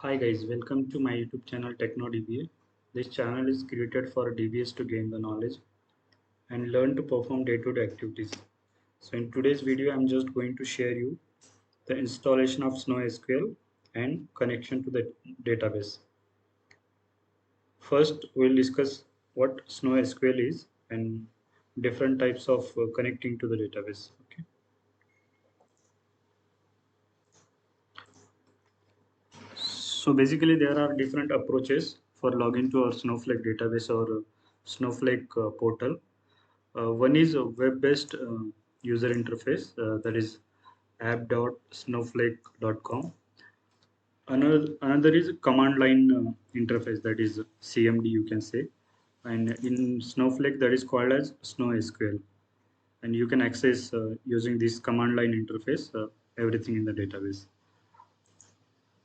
Hi guys, welcome to my YouTube channel TechnoDBA. This channel is created for DBAs to gain the knowledge and learn to perform day-to-day activities. So in today's video, I'm just going to share you the installation of SnowSQL and connection to the database. First, we'll discuss what SnowSQL is and different types of connecting to the database. Okay. So basically, there are different approaches for login to our Snowflake database or Snowflake portal. One is a web-based user interface, that is app.snowflake.com. Another is command line interface, that is CMD, you can say. And in Snowflake, that is called as SnowSQL. And you can access using this command line interface everything in the database.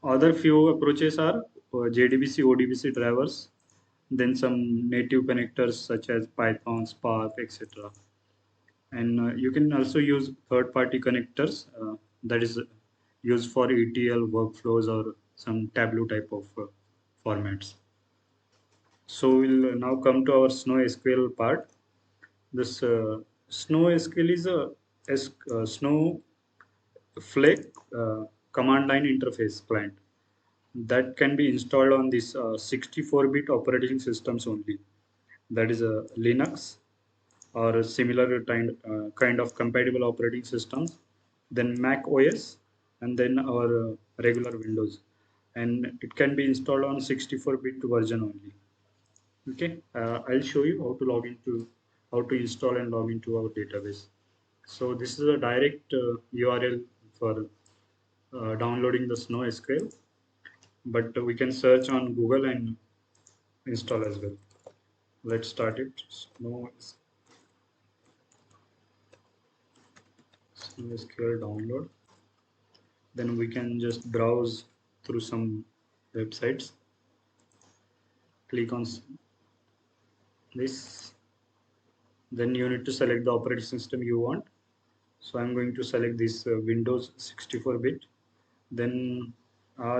Other few approaches are JDBC, ODBC drivers, then some native connectors such as Python, Spark, etc. And you can also use third-party connectors that is used for ETL workflows or some Tableau type of formats. So we'll now come to our SnowSQL part. This SnowSQL is a Snowflake command line interface client that can be installed on this 64-bit operating systems only. That is a Linux or a similar kind of compatible operating systems, then Mac OS, and then our regular Windows. And it can be installed on 64-bit version only. Okay, I'll show you how to install and log into our database. So this is a direct URL for downloading the SnowSQL, but we can search on Google and install as well. Let's start it. SnowSQL download. Then we can just browse through some websites. Click on this. Then you need to select the operating system you want. So I'm going to select this Windows 64-bit. Then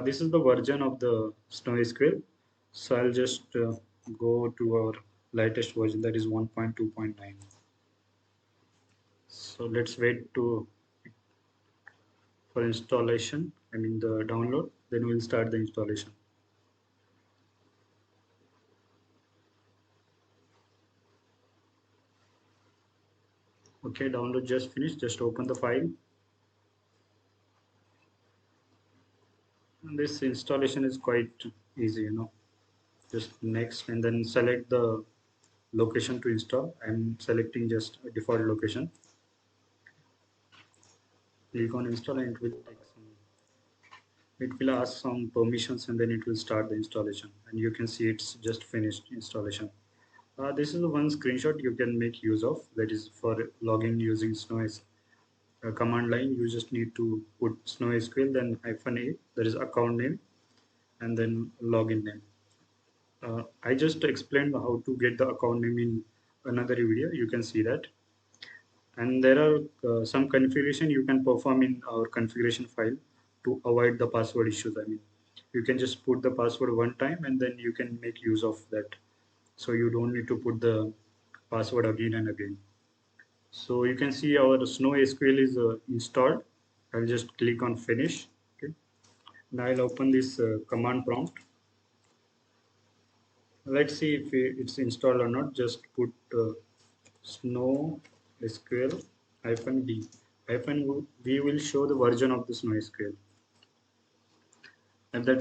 this is the version of the SnowSQL. So I'll just go to our latest version, that is 1.2.9. So let's wait for installation, I mean the download, then we'll start the installation. Okay, download just finished. Just open the file. And this installation is quite easy. Just next and then select the location to install. I'm selecting just a default location. Click on install and it will ask some permissions and then it will start the installation. And you can see it's just finished installation. This is the one screenshot you can make use of, that is for logging using command line. You just need to put SnowSQL, then -a, that is account name, and then login name. I just explained how to get the account name in another video. You can see that. And there are some configuration you can perform in our configuration file to avoid the password issues. I mean, you can just put the password one time and then you can make use of that. So you don't need to put the password again and again. So you can see our SnowSQL is installed. I'll just click on finish. Okay. Now I'll open this command prompt. Let's see if it's installed or not. Just put SnowSQL -d. -v will show the version of the SnowSQL. If that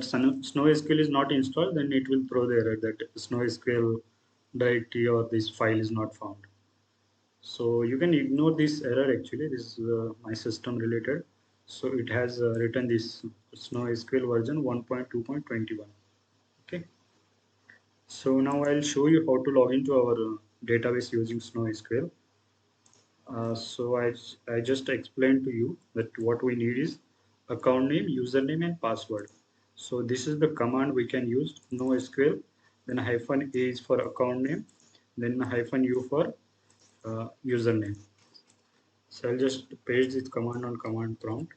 SnowSQL is not installed, then it will throw the error that SnowSQL directory or this file is not found. So you can ignore this error actually. This is my system related. So it has written this SnowSQL version 1.2.21. Okay. So now I'll show you how to log into our database using SnowSQL. So I just explained to you that what we need is account name, username, and password. So this is the command we can use, NoSQL, then -a is for account name, then -u for username. So I'll just paste this command on command prompt.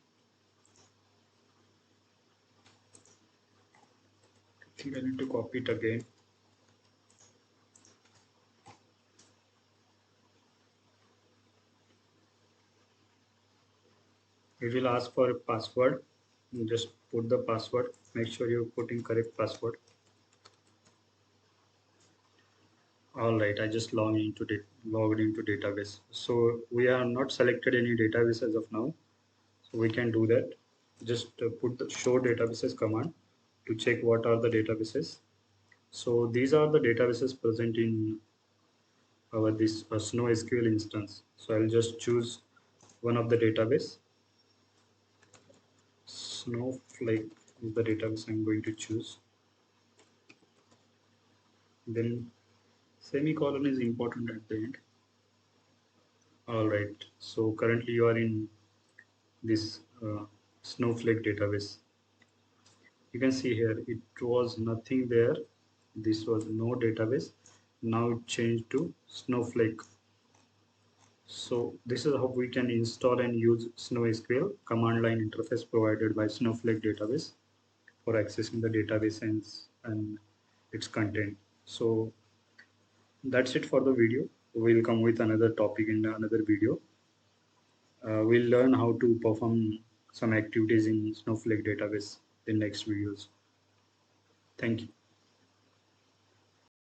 I think I need to copy it again. It will ask for a password. You just put the password. Make sure you put in correct password. All right, I just logged into database. So we have not selected any database as of now. So we can do that. Just put the show databases command to check what are the databases. So these are the databases present in our this SnowSQL instance. So I'll just choose one of the database. Snowflake is the database I'm going to choose. Then semicolon is important at the end. All right. So currently you are in this Snowflake database. You can see here it was nothing there. This was no database. Now it changed to Snowflake. So this is how we can install and use SnowSQL command line interface provided by Snowflake database for accessing the database and its content. So that's it for the video. We'll come with another topic in another video. We'll learn how to perform some activities in Snowflake database in next videos. Thank you.